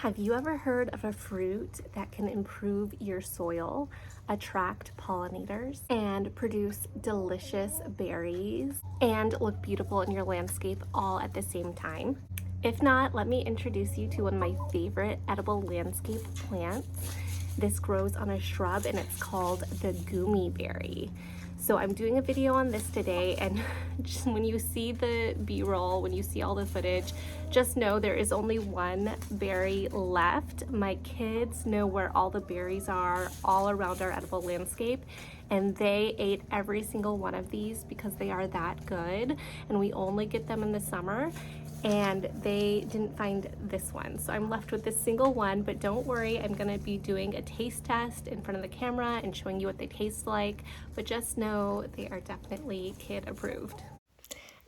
Have you ever heard of a fruit that can improve your soil, attract pollinators, and produce delicious berries, and look beautiful in your landscape all at the same time? If not, let me introduce you to one of my favorite edible landscape plants. This grows on a shrub and it's called the Goumi berry. So I'm doing a video on this today, and just when you see the b-roll, when you see all the footage, just know there is only one berry left. My kids know where all the berries are all around our edible landscape, and they ate every single one of these because they are that good, and we only get them in the summer. And they didn't find this one. So I'm left with this single one, but don't worry, I'm gonna be doing a taste test in front of the camera and showing you what they taste like, but just know they are definitely kid approved.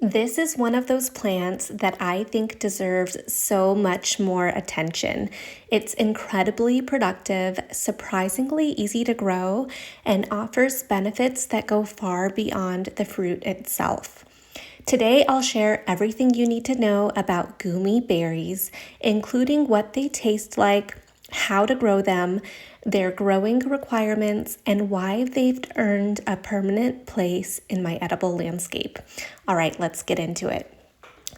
This is one of those plants that I think deserves so much more attention. It's incredibly productive, surprisingly easy to grow, and offers benefits that go far beyond the fruit itself. Today, I'll share everything you need to know about Goumi berries, including what they taste like, how to grow them, their growing requirements, and why they've earned a permanent place in my edible landscape. All right, let's get into it.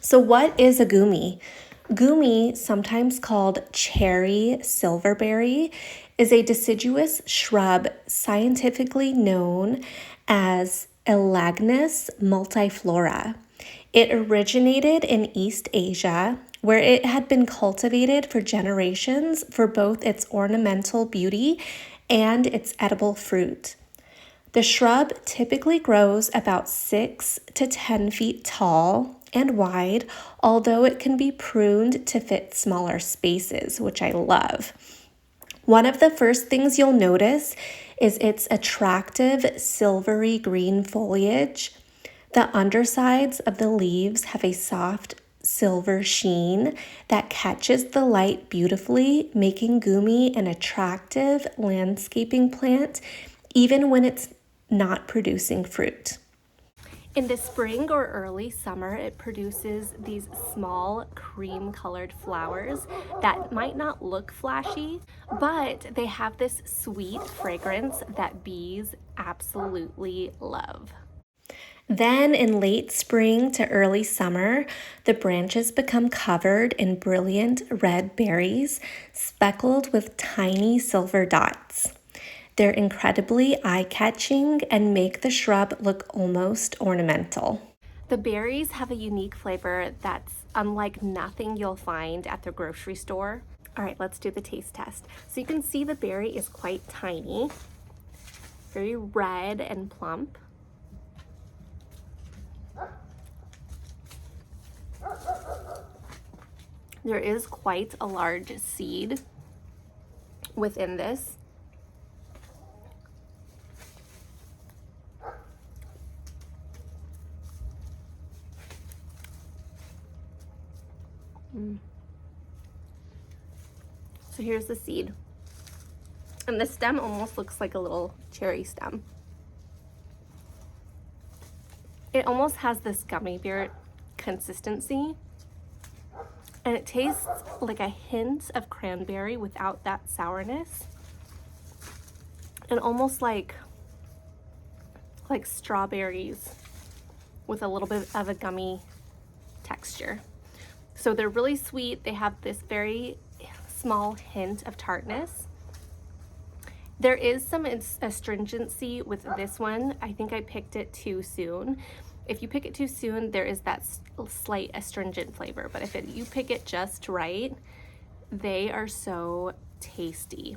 So what is a Goumi? Goumi, sometimes called cherry silverberry, is a deciduous shrub scientifically known as Elaeagnus multiflora. It originated in East Asia, where it had been cultivated for generations for both its ornamental beauty and its edible fruit. The shrub typically grows about 6 to 10 feet tall and wide, although it can be pruned to fit smaller spaces, which I love. One of the first things you'll notice is its attractive silvery green foliage. The undersides of the leaves have a soft silver sheen that catches the light beautifully, making Goumi an attractive landscaping plant, even when it's not producing fruit. In the spring or early summer, it produces these small cream-colored flowers that might not look flashy, but they have this sweet fragrance that bees absolutely love. Then in late spring to early summer, the branches become covered in brilliant red berries, speckled with tiny silver dots. They're incredibly eye-catching and make the shrub look almost ornamental. The berries have a unique flavor that's unlike nothing you'll find at the grocery store. All right, let's do the taste test. So you can see the berry is quite tiny, very red and plump. There is quite a large seed within this. So here's the seed. And the stem almost looks like a little cherry stem. It almost has this gummy bear consistency. And it tastes like a hint of cranberry without that sourness. And almost like strawberries with a little bit of a gummy texture. So they're really sweet. They have this very small hint of tartness. There is some astringency with this one. I think I picked it too soon. If you pick it too soon, there is that slight astringent flavor, but if you pick it just right, they are so tasty.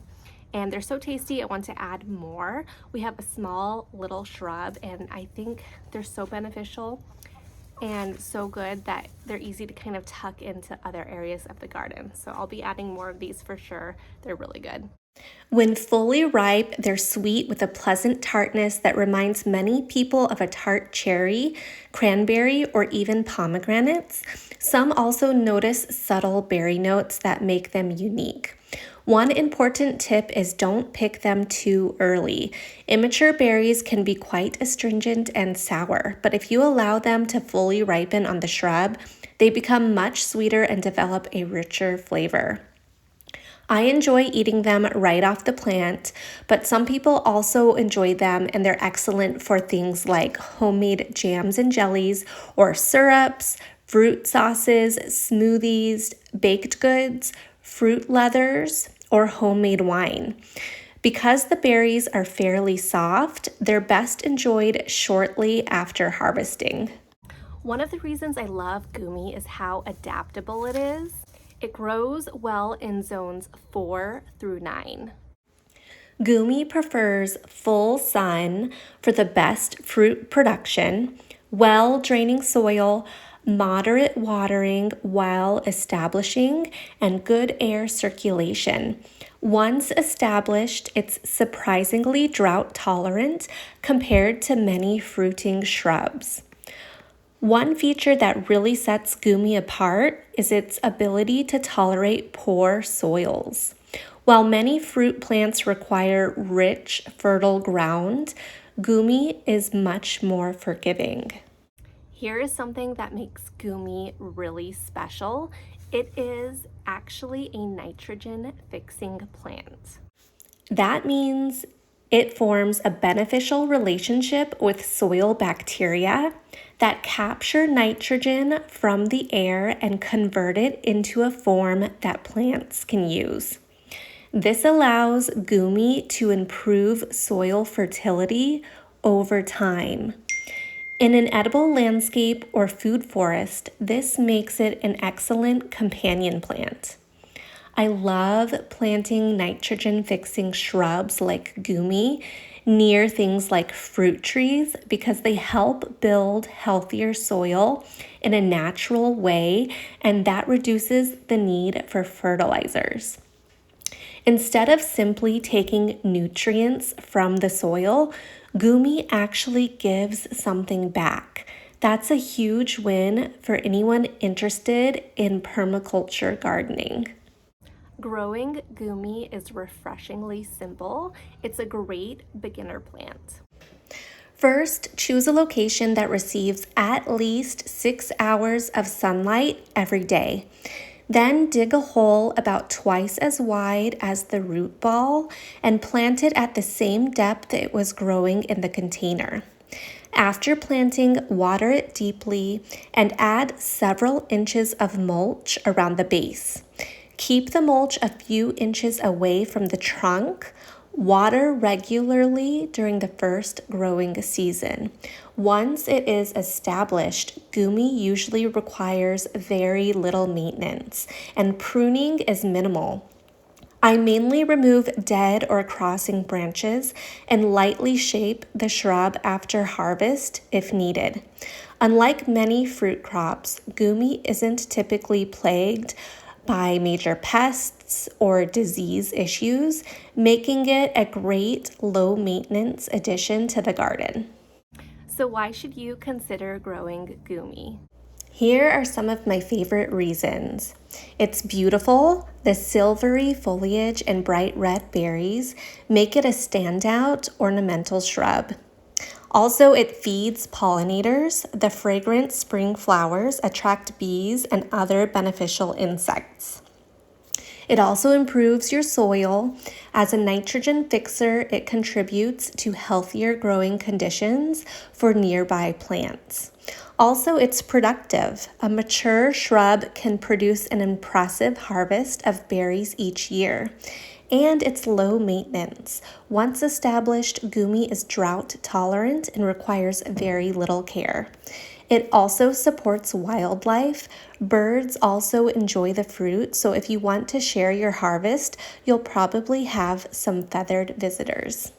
And they're so tasty, I want to add more. We have a small little shrub, and I think they're so beneficial and so good that they're easy to kind of tuck into other areas of the garden. So I'll be adding more of these for sure. They're really good. When fully ripe, they're sweet with a pleasant tartness that reminds many people of a tart cherry, cranberry, or even pomegranates. Some also notice subtle berry notes that make them unique. One important tip is don't pick them too early. Immature berries can be quite astringent and sour, but if you allow them to fully ripen on the shrub, they become much sweeter and develop a richer flavor. I enjoy eating them right off the plant, but some people also enjoy them and they're excellent for things like homemade jams and jellies or syrups, fruit sauces, smoothies, baked goods, fruit leathers, or homemade wine. Because the berries are fairly soft, they're best enjoyed shortly after harvesting. One of the reasons I love Goumi is how adaptable it is. It grows well in zones 4 through 9. Goumi prefers full sun for the best fruit production, well draining soil, moderate watering while establishing, and good air circulation. Once established, it's surprisingly drought tolerant compared to many fruiting shrubs. One feature that really sets Goumi apart is its ability to tolerate poor soils. While many fruit plants require rich, fertile ground, Goumi is much more forgiving. Here is something that makes Goumi really special. It is actually a nitrogen fixing plant. That means it forms a beneficial relationship with soil bacteria that capture nitrogen from the air and convert it into a form that plants can use. This allows Goumi to improve soil fertility over time. In an edible landscape or food forest, this makes it an excellent companion plant. I love planting nitrogen-fixing shrubs like Goumi near things like fruit trees because they help build healthier soil in a natural way, and that reduces the need for fertilizers. Instead of simply taking nutrients from the soil, Goumi actually gives something back. That's a huge win for anyone interested in permaculture gardening. Growing Goumi is refreshingly simple. It's a great beginner plant. First, choose a location that receives at least 6 hours of sunlight every day. Then dig a hole about twice as wide as the root ball and plant it at the same depth it was growing in the container. After planting, water it deeply and add several inches of mulch around the base. Keep the mulch a few inches away from the trunk. Water regularly during the first growing season. Once it is established, Goumi usually requires very little maintenance, and pruning is minimal. I mainly remove dead or crossing branches and lightly shape the shrub after harvest if needed. Unlike many fruit crops, Goumi isn't typically plagued by major pests or disease issues, making it a great low-maintenance addition to the garden. So why should you consider growing Goumi? Here are some of my favorite reasons. It's beautiful. The silvery foliage and bright red berries make it a standout ornamental shrub. Also, it feeds pollinators. The fragrant spring flowers attract bees and other beneficial insects. It also improves your soil. As a nitrogen fixer, it contributes to healthier growing conditions for nearby plants. Also, it's productive. A mature shrub can produce an impressive harvest of berries each year. And it's low maintenance. Once established, Goumi is drought tolerant and requires very little care. It also supports wildlife. Birds also enjoy the fruit, so if you want to share your harvest, you'll probably have some feathered visitors.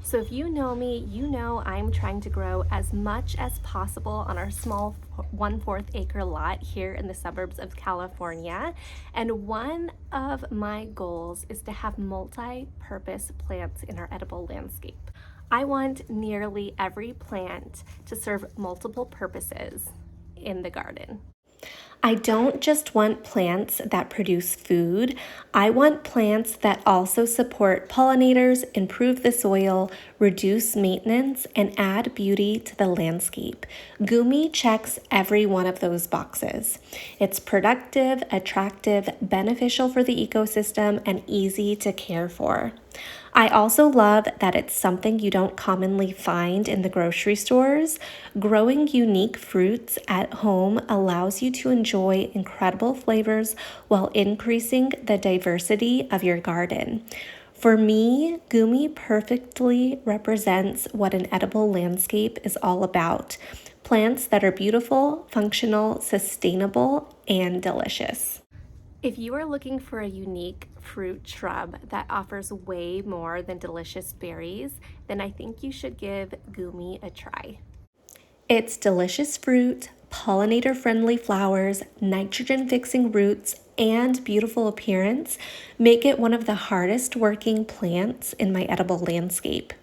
So if you know me, you know I'm trying to grow as much as possible on our small 1/4 acre lot here in the suburbs of California. And one of my goals is to have multi-purpose plants in our edible landscape. I want nearly every plant to serve multiple purposes in the garden. I don't just want plants that produce food, I want plants that also support pollinators, improve the soil, reduce maintenance, and add beauty to the landscape. Goumi checks every one of those boxes. It's productive, attractive, beneficial for the ecosystem, and easy to care for. I also love that it's something you don't commonly find in the grocery stores. Growing unique fruits at home allows you to enjoy incredible flavors while increasing the diversity of your garden. For me, Goumi perfectly represents what an edible landscape is all about. Plants that are beautiful, functional, sustainable, and delicious. If you are looking for a unique fruit shrub that offers way more than delicious berries, then I think you should give Goumi a try. Its delicious fruit, pollinator-friendly flowers, nitrogen-fixing roots, and beautiful appearance make it one of the hardest working plants in my edible landscape.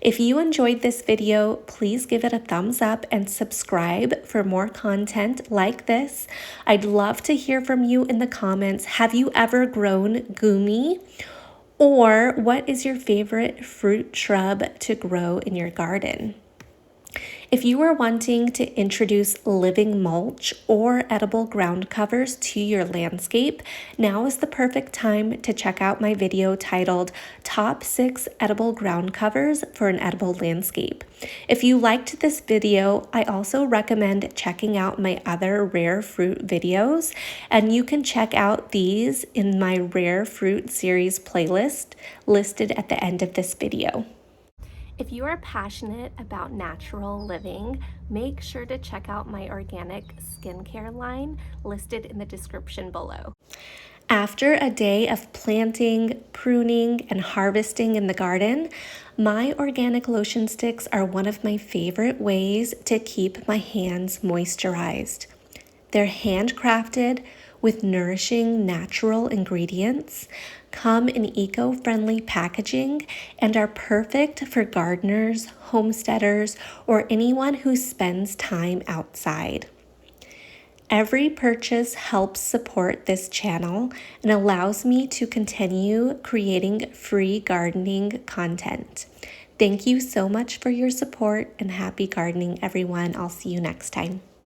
If you enjoyed this video, please give it a thumbs up and subscribe for more content like this. I'd love to hear from you in the comments. Have you ever grown Goumi? Or what is your favorite fruit shrub to grow in your garden? If you are wanting to introduce living mulch or edible ground covers to your landscape, now is the perfect time to check out my video titled Top 6 Edible Ground Covers for an Edible Landscape. If you liked this video, I also recommend checking out my other rare fruit videos, and you can check out these in my rare fruit series playlist listed at the end of this video. If you are passionate about natural living, make sure to check out my organic skincare line listed in the description below. After a day of planting, pruning, and harvesting in the garden, my organic lotion sticks are one of my favorite ways to keep my hands moisturized. They're handcrafted with nourishing natural ingredients, come in eco-friendly packaging, and are perfect for gardeners, homesteaders, or anyone who spends time outside. Every purchase helps support this channel and allows me to continue creating free gardening content. Thank you so much for your support and happy gardening, everyone. I'll see you next time.